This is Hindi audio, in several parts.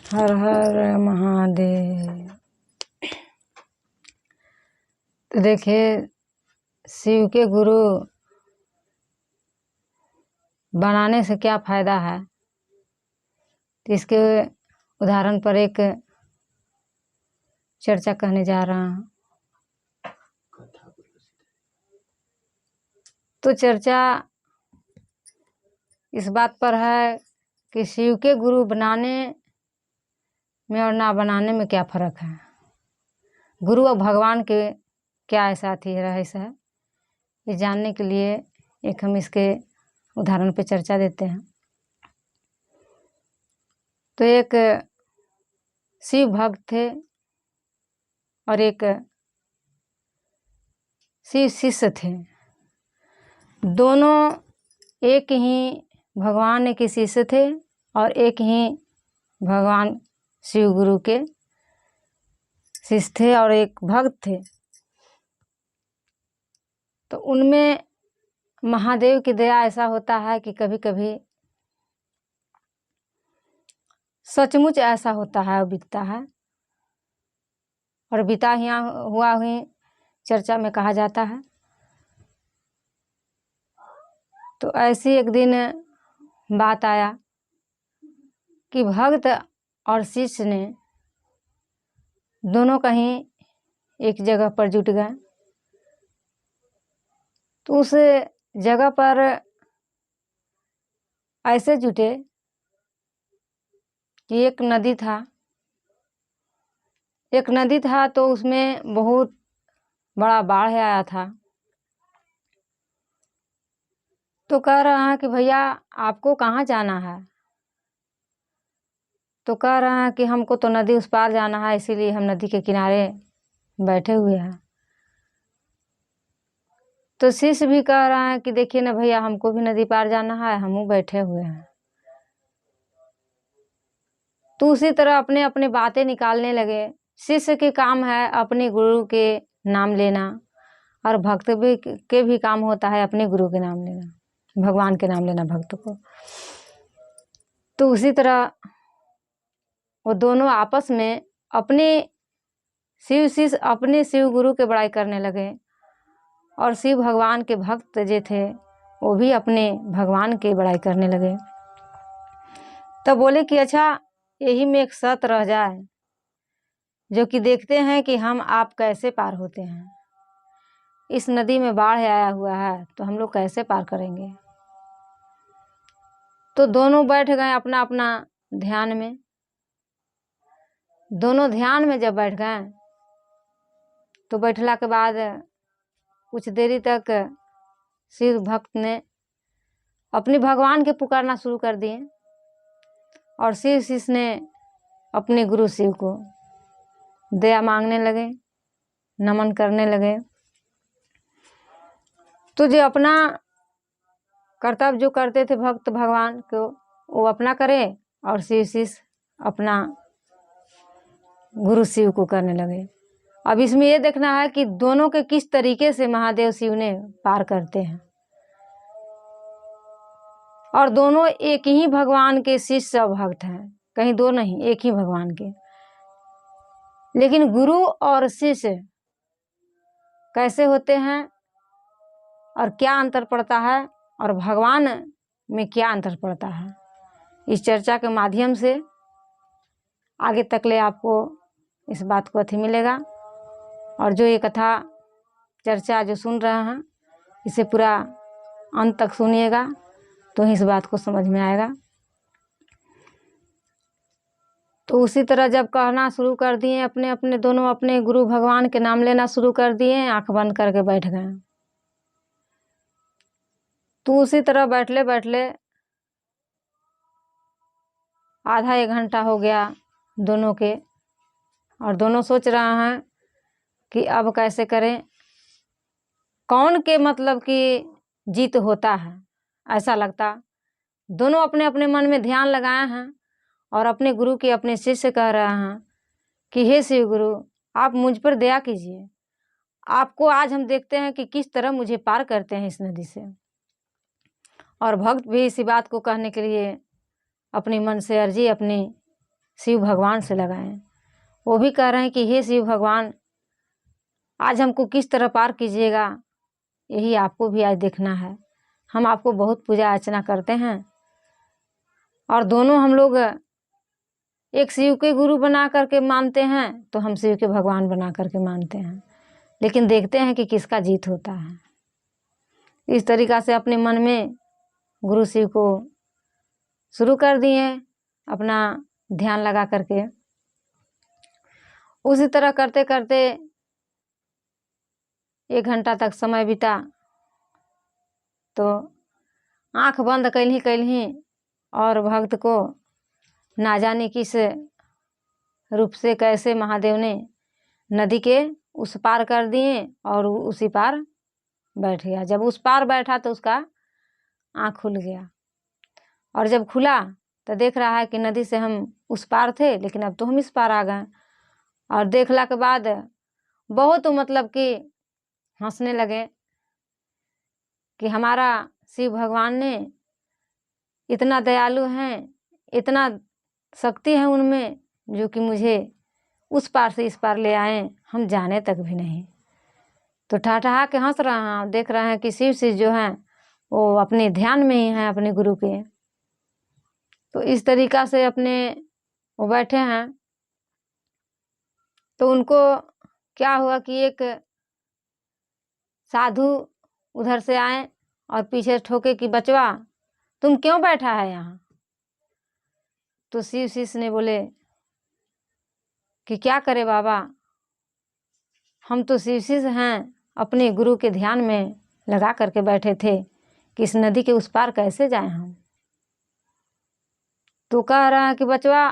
हर हर महादेव। तो देखिए, शिव के गुरु बनाने से क्या फायदा है, तो इसके उदाहरण पर एक चर्चा कहने जा रहा हूँ। तो चर्चा इस बात पर है कि शिव के गुरु बनाने में और ना बनाने में क्या फर्क है। गुरु और भगवान के क्या ऐसा थी रहस्य है, ये जानने के लिए एक हम इसके उदाहरण पे चर्चा देते हैं। तो एक शिव भक्त थे और एक शिव शिष्य थे। दोनों एक ही भगवान के शिष्य थे और एक ही भगवान शिव गुरु के शिष्य थे और एक भक्त थे। तो उनमें महादेव की दया ऐसा होता है कि कभी कभी सचमुच ऐसा होता है और बीतता है, और बीता हुआ ही चर्चा में कहा जाता है। तो ऐसी एक दिन बात आया कि भक्त और शिष्य ने दोनों कहीं एक जगह पर जुट गए। तो उस जगह पर ऐसे जुटे कि एक नदी था तो उसमें बहुत बड़ा बाढ़ आया था। तो कह रहा है कि भैया आपको कहाँ जाना है। तो कह रहा है कि हमको तो नदी उस पार जाना है, इसीलिए हम नदी के किनारे बैठे हुए हैं। तो शिष्य भी कह रहा है कि देखिए ना भैया, हमको भी नदी पार जाना है, हम बैठे हुए हैं। तो उसी तरह अपने अपने बातें निकालने लगे। शिष्य के काम है अपने गुरु के नाम लेना, और भक्त के भी काम होता है अपने गुरु के नाम लेना, भगवान के नाम लेना भक्त को। तो उसी तरह वो दोनों आपस में अपने शिव गुरु के बड़ाई करने लगे, और शिव भगवान के भक्त जो थे वो भी अपने भगवान के बड़ाई करने लगे। तब बोले कि अच्छा, यही में एक शर्त रह जाए, जो कि देखते हैं कि हम आप कैसे पार होते हैं। इस नदी में बाढ़ आया हुआ है तो हम लोग कैसे पार करेंगे। तो दोनों बैठ गए अपना अपना ध्यान में। दोनों ध्यान में जब बैठ गए तो बैठला के बाद कुछ देरी तक शिव भक्त ने अपने भगवान के पुकारना शुरू कर दिए, और शिव शिष्य ने अपने गुरु शिव को दया मांगने लगे, नमन करने लगे। तो जो अपना कर्तव्य जो करते थे भक्त भगवान को, वो अपना करे, और शिव शिष्य अपना गुरु शिव को करने लगे। अब इसमें ये देखना है कि दोनों के किस तरीके से महादेव शिव ने पार करते हैं, और दोनों एक ही भगवान के शिष्य और भक्त हैं, कहीं दो नहीं, एक ही भगवान के। लेकिन गुरु और शिष्य कैसे होते हैं और क्या अंतर पड़ता है, और भगवान में क्या अंतर पड़ता है, इस चर्चा के माध्यम से आगे तक ले आपको इस बात को अथी मिलेगा। और जो ये कथा चर्चा जो सुन रहे हैं, इसे पूरा अंत तक सुनिएगा तो इस बात को समझ में आएगा। तो उसी तरह जब कहना शुरू कर दिए, अपने अपने दोनों अपने गुरु भगवान के नाम लेना शुरू कर दिए, आंख बंद करके बैठ गए। तो उसी तरह बैठले बैठले आधा एक घंटा हो गया दोनों के, और दोनों सोच रहे हैं कि अब कैसे करें, कौन के मतलब कि जीत होता है। ऐसा लगता दोनों अपने अपने मन में ध्यान लगाए हैं, और अपने गुरु के अपने शिष्य कह रहे हैं कि हे शिव गुरु, आप मुझ पर दया कीजिए, आपको आज हम देखते हैं कि किस तरह मुझे पार करते हैं इस नदी से। और भक्त भी इसी बात को कहने के लिए अपनी मन से अर्जी अपनी शिव भगवान से लगाएं। वो भी कह रहे हैं कि हे शिव भगवान, आज हमको किस तरह पार कीजिएगा, यही आपको भी आज देखना है। हम आपको बहुत पूजा अर्चना करते हैं और दोनों हम लोग एक शिव के गुरु बना करके मानते हैं, तो हम शिव के भगवान बना करके मानते हैं, लेकिन देखते हैं कि किसका जीत होता है। इस तरीक़ा से अपने मन में गुरु शिव को शुरू कर दिए अपना ध्यान लगा करके। उसी तरह करते करते 1 घंटा तक समय बीता, तो आँख बंद कैलही और भक्त को ना जाने किस रूप से कैसे महादेव ने नदी के उस पार कर दिए और उसी पार बैठ गया। जब उस पार बैठा तो उसका आँख खुल गया, और जब खुला तो देख रहा है कि नदी से हम उस पार थे, लेकिन अब तो हम इस पार आ गए। और देखला के बाद बहुत मतलब कि हंसने लगे कि हमारा शिव भगवान ने इतना दयालु हैं, इतना शक्ति है उनमें, जो कि मुझे उस पार से इस पार ले आए, हम जाने तक भी नहीं। तो ठहाठहा के हंस रहा है, देख रहे हैं कि शिव जो हैं वो अपने ध्यान में ही हैं अपने गुरु के। तो इस तरीक़ा से अपने वो बैठे हैं। तो उनको क्या हुआ कि एक साधु उधर से आए और पीछे ठोके कि बचवा, तुम क्यों बैठा है यहाँ? तो शिव शिष्य ने बोले कि क्या करे बाबा, हम तो शिव शिष्य हैं, अपने गुरु के ध्यान में लगा करके बैठे थे कि इस नदी के उस पार कैसे जाएं हम। तो कह रहा है कि बचवा,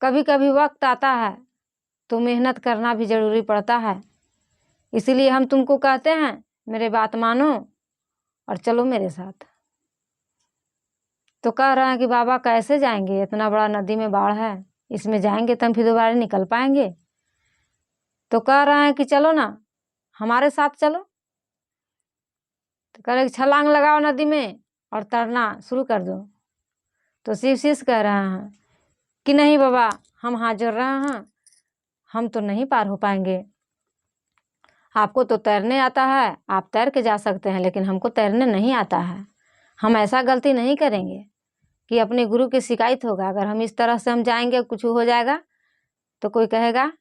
कभी कभी वक्त आता है तो मेहनत करना भी ज़रूरी पड़ता है, इसीलिए हम तुमको कहते हैं मेरे बात मानो और चलो मेरे साथ। तो कह रहा है कि बाबा कैसे जाएंगे, इतना बड़ा नदी में बाढ़ है, इसमें जाएंगे तो हम फिर दोबारा निकल पाएंगे? तो कह रहा है कि चलो ना हमारे साथ चलो। तो कह रहे छलांग लगाओ नदी में और तैरना शुरू कर दो। तो शिव शिष्य कह रहे हैं कि नहीं बाबा, हम हाथ जोड़ रहे हैं, हम तो नहीं पार हो पाएंगे। आपको तो तैरने आता है, आप तैर के जा सकते हैं, लेकिन हमको तैरने नहीं आता है। हम ऐसा गलती नहीं करेंगे कि अपने गुरु की शिकायत होगा। अगर हम इस तरह से हम जाएंगे, कुछ हो जाएगा तो कोई कहेगा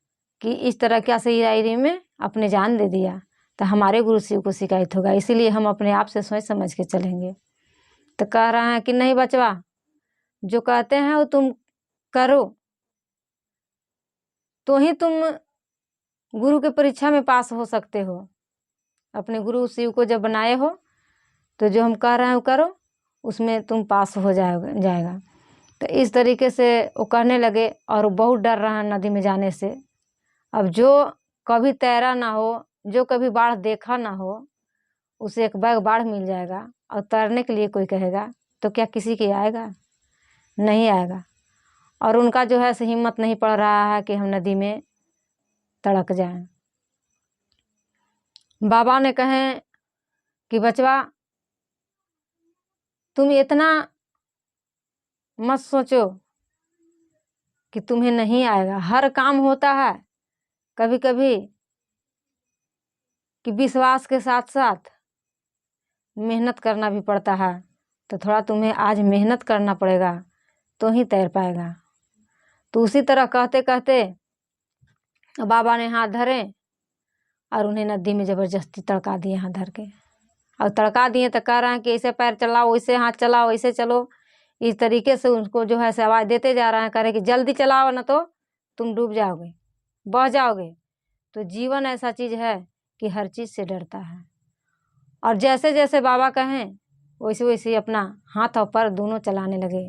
कि इस तरह क्या सही रायरी में अपने जान दे दिया, तो हमारे गुरु शिव को शिकायत होगा। इसीलिए हम अपने आप से सोच समझ के चलेंगे। तो कह रहा है कि नहीं बचवा, जो कहते हैं वो तुम करो, तो ही तुम गुरु के परीक्षा में पास हो सकते हो। अपने गुरु शिव को जब बनाए हो तो जो हम कह रहे हैं वो करो, उसमें तुम पास हो जाएगा। तो इस तरीके से वो कहने लगे, और वो बहुत डर रहा है नदी में जाने से। अब जो कभी तैरा ना हो, जो कभी बाढ़ देखा ना हो, उसे एक बैग बाढ़ मिल जाएगा और तैरने के लिए कोई कहेगा तो क्या किसी के आएगा? नहीं आएगा। और उनका जो है हिम्मत नहीं पड़ रहा है कि हम नदी में तड़क जाएं। बाबा ने कहे कि बचवा, तुम इतना मत सोचो कि तुम्हें नहीं आएगा। हर काम होता है कभी कभी कि विश्वास के साथ साथ मेहनत करना भी पड़ता है। तो थोड़ा तुम्हें आज मेहनत करना पड़ेगा तो ही तैर पाएगा। तो उसी तरह कहते कहते बाबा ने हाथ धरे और उन्हें नदी में ज़बरदस्ती तड़का दिए हाथ धर के। और तड़का दिए तो कह रहे हैं कि ऐसे पैर चलाओ, वैसे हाथ चलाओ, ऐसे चलो। इस तरीके से उनको जो है आवाज़ देते जा रहे हैं, कह रहे कि जल्दी चलाओ ना तो तुम डूब जाओगे, बह जाओगे। तो जीवन ऐसा चीज़ है कि हर चीज़ से डरता है। और जैसे जैसे बाबा कहें वैसे वैसे अपना हाथ और पैर दोनों चलाने लगे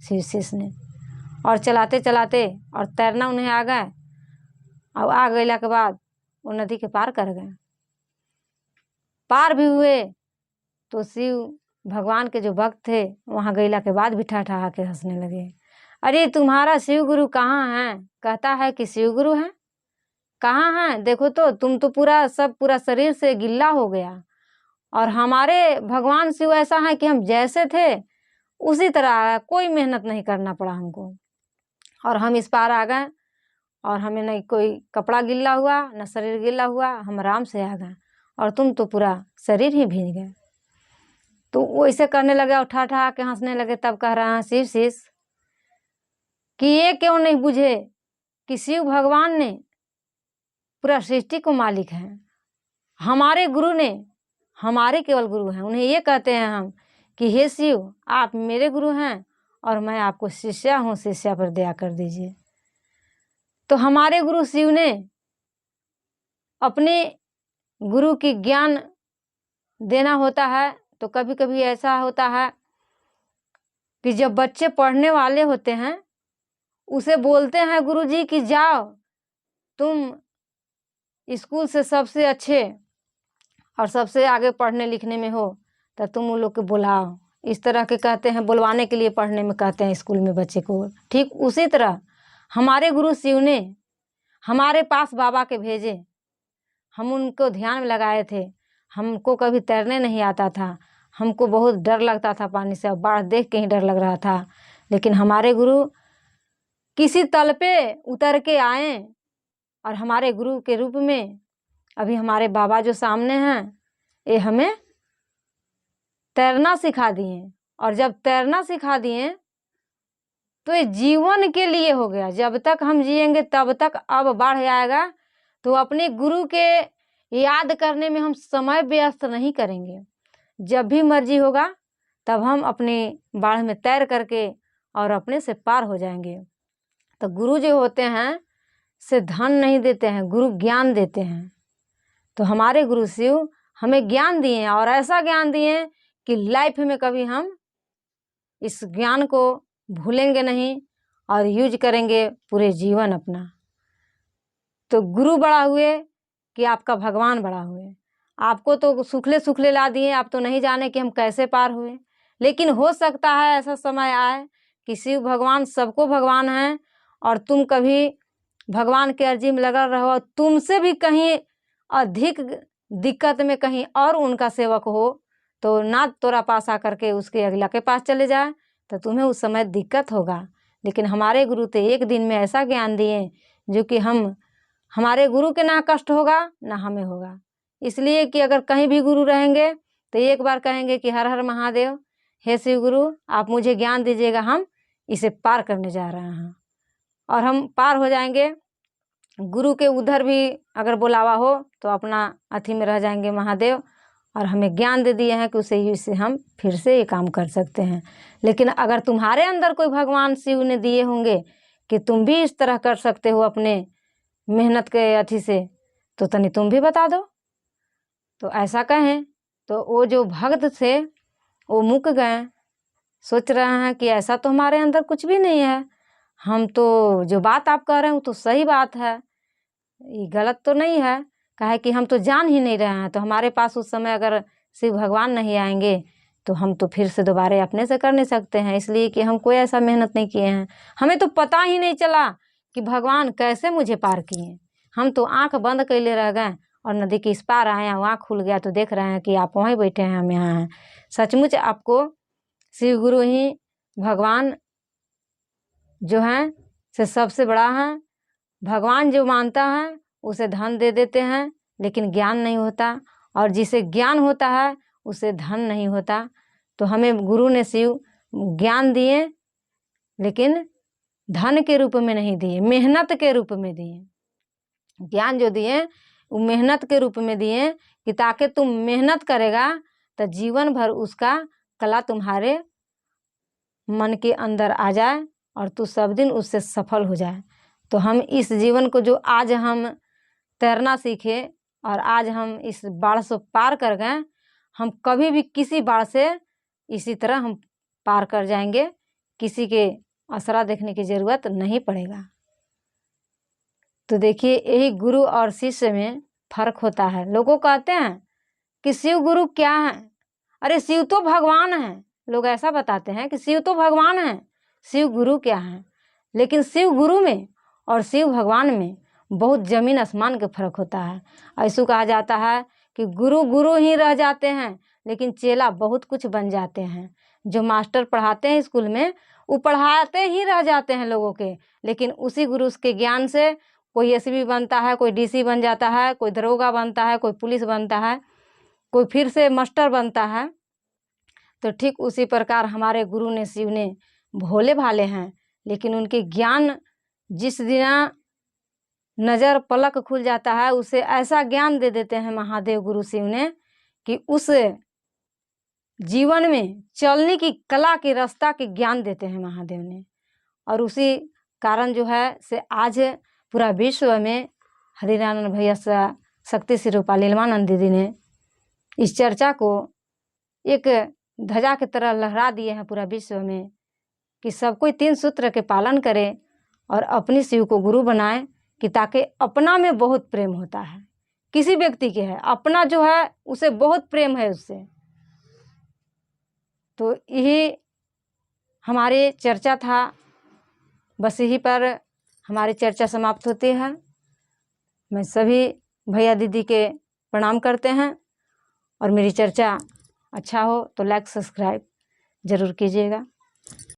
शिव शिष्य ने। और चलाते चलाते और तैरना उन्हें आ गए। और आ गए के बाद वो नदी के पार कर गए। पार भी हुए तो शिव भगवान के जो भक्त थे वहाँ गईला के बाद भी ठहाठहा के हंसने लगे। अरे तुम्हारा शिव गुरु कहाँ है? कहता है कि शिव गुरु हैं। कहाँ हैं? देखो तो तुम तो पूरा शरीर से गिल्ला हो गया। और हमारे भगवान शिव ऐसा है कि हम जैसे थे उसी तरह आ गया, कोई मेहनत नहीं करना पड़ा हमको, और हम इस पार आ गए, और हमें नहीं कोई कपड़ा गीला हुआ न शरीर गीला हुआ, हम आराम से आ गए, और तुम तो पूरा शरीर ही भीग गए। तो वो ऐसे करने लगे, उठा उठा के हंसने लगे। तब कह रहा है शिव शिष्य कि ये क्यों नहीं बुझे कि शिव भगवान ने पूरा सृष्टि को मालिक है, हमारे गुरु ने, हमारे केवल गुरु हैं, उन्हें ये कहते हैं हम कि हे शिव आप मेरे गुरु हैं और मैं आपको शिष्या हूँ, शिष्या पर दया कर दीजिए। तो हमारे गुरु शिव ने अपने गुरु की ज्ञान देना होता है। तो कभी कभी ऐसा होता है कि जब बच्चे पढ़ने वाले होते हैं उसे बोलते हैं गुरुजी कि जाओ तुम स्कूल से सबसे अच्छे और सबसे आगे पढ़ने लिखने में हो, तो तुम उन लोग को बुलाओ। इस तरह के कहते हैं, बुलवाने के लिए पढ़ने में कहते हैं स्कूल में बच्चे को। ठीक उसी तरह हमारे गुरु शिव ने हमारे पास बाबा के भेजे, हम उनको ध्यान में लगाए थे। हमको कभी तैरने नहीं आता था, हमको बहुत डर लगता था पानी से, बाढ़ देख के ही डर लग रहा था। लेकिन हमारे गुरु किसी तल पे उतर के आए और हमारे गुरु के रूप में अभी हमारे बाबा जो सामने हैं ये हमें तैरना सिखा दिए। और जब तैरना सिखा दिए तो ये जीवन के लिए हो गया, जब तक हम जिएंगे तब तक। अब बाढ़ आएगा तो अपने गुरु के याद करने में हम समय व्यस्त नहीं करेंगे। जब भी मर्जी होगा तब हम अपने बाढ़ में तैर करके और अपने से पार हो जाएंगे। तो गुरु जो होते हैं से धन नहीं देते हैं, गुरु ज्ञान देते हैं। तो हमारे गुरु शिव हमें ज्ञान दिए हैं, और ऐसा ज्ञान दिए कि लाइफ में कभी हम इस ज्ञान को भूलेंगे नहीं और यूज करेंगे पूरे जीवन अपना। तो गुरु बड़ा हुए कि आपका भगवान बड़ा हुए। आपको तो सुखले सुखले ला दिए, आप तो नहीं जाने कि हम कैसे पार हुए। लेकिन हो सकता है ऐसा समय आए कि शिव भगवान सबको भगवान हैं और तुम कभी भगवान के अर्जी में लगा रहो, तुमसे भी कहीं अधिक दिक्कत में कहीं और उनका सेवक हो तो ना तोरा पास आकर के उसके अगला के पास चले जाए तो तुम्हें उस समय दिक्कत होगा। लेकिन हमारे गुरु तो एक दिन में ऐसा ज्ञान दिए जो कि हमारे गुरु के ना कष्ट होगा ना हमें होगा। इसलिए कि अगर कहीं भी गुरु रहेंगे तो एक बार कहेंगे कि हर हर महादेव, हे शिव गुरु आप मुझे ज्ञान दीजिएगा, हम इसे पार करने जा रहे हैं, और हम पार हो जाएंगे। गुरु के उधर भी अगर बुलावा हो तो अपना अथी में रह जाएंगे महादेव, और हमें ज्ञान दे दिए हैं कि उसे हम फिर से ये काम कर सकते हैं। लेकिन अगर तुम्हारे अंदर कोई भगवान शिव ने दिए होंगे कि तुम भी इस तरह कर सकते हो अपने मेहनत के अथी से, तो तनी तुम भी बता दो। तो ऐसा कहें तो वो जो भक्त थे वो मुक गए, सोच रहे हैं कि ऐसा तो हमारे अंदर कुछ भी नहीं है, हम तो जो बात आप कह रहे हो तो सही बात है, ये गलत तो नहीं है। कहे कि हम तो जान ही नहीं रहे हैं, तो हमारे पास उस समय अगर शिव भगवान नहीं आएंगे तो हम तो फिर से दोबारा अपने से कर नहीं सकते हैं, इसलिए कि हम कोई ऐसा मेहनत नहीं किए हैं। हमें तो पता ही नहीं चला कि भगवान कैसे मुझे पार किए। हम तो आंख बंद कैले रह गए और नदी के इस पार आए, वहाँ खुल गया तो देख रहे हैं कि आप वहीं बैठे हैं, हम यहाँ हैं। सचमुच आपको शिव गुरु ही भगवान जो हैं से सबसे बड़ा है। भगवान जो मानता है उसे धन दे देते हैं लेकिन ज्ञान नहीं होता, और जिसे ज्ञान होता है उसे धन नहीं होता। तो हमें गुरु ने शिव ज्ञान दिए लेकिन धन के रूप में नहीं दिए, मेहनत के रूप में दिए। ज्ञान जो दिए वो मेहनत के रूप में दिए कि ताकि तुम मेहनत करेगा तो जीवन भर उसका कला तुम्हारे मन के अंदर आ जाए और तू सब दिन उससे सफल हो जाए। तो हम इस जीवन को जो आज हम तैरना सीखे और आज हम इस बाढ़ से पार कर गए, हम कभी भी किसी बाढ़ से इसी तरह हम पार कर जाएंगे, किसी के आसरा देखने की ज़रूरत नहीं पड़ेगा। तो देखिए यही गुरु और शिष्य में फर्क होता है। लोगों कहते हैं कि शिव गुरु क्या है, अरे शिव तो भगवान है। लोग ऐसा बताते हैं कि शिव तो भगवान है, शिव गुरु क्या है। लेकिन शिव गुरु में और शिव भगवान में बहुत ज़मीन आसमान का फर्क होता है। ऐसा कहा जाता है कि गुरु गुरु ही रह जाते हैं लेकिन चेला बहुत कुछ बन जाते हैं। जो मास्टर पढ़ाते हैं स्कूल में वो पढ़ाते ही रह जाते हैं लोगों के, लेकिन उसी गुरु के ज्ञान से कोई एसपी बनता है, कोई डीसी बन जाता है, कोई दरोगा बनता है, कोई पुलिस बनता है, कोई फिर से मास्टर बनता है। तो ठीक उसी प्रकार हमारे गुरु ने, शिव ने भोले भाले हैं, लेकिन उनके ज्ञान जिस दिन नज़र पलक खुल जाता है उसे ऐसा ज्ञान दे देते हैं महादेव गुरु शिव ने कि उस जीवन में चलने की कला के रास्ता के ज्ञान देते हैं महादेव ने। और उसी कारण जो है से आज पूरा विश्व में हरिनारायण भैया शक्ति श्री रूपा लीलमानंद दीदी ने इस चर्चा को एक ध्वजा की तरह लहरा दिए हैं पूरा विश्व में कि सब कोई 3 सूत्र के पालन करे और अपनी शिव को गुरु बनाए, कि ताकि अपना में बहुत प्रेम होता है, किसी व्यक्ति के है अपना जो है उसे बहुत प्रेम है उससे। तो यही हमारी चर्चा था, बस यही पर हमारी चर्चा समाप्त होती है। मैं सभी भैया दीदी के प्रणाम करते हैं और मेरी चर्चा अच्छा हो तो लाइक सब्सक्राइब ज़रूर कीजिएगा।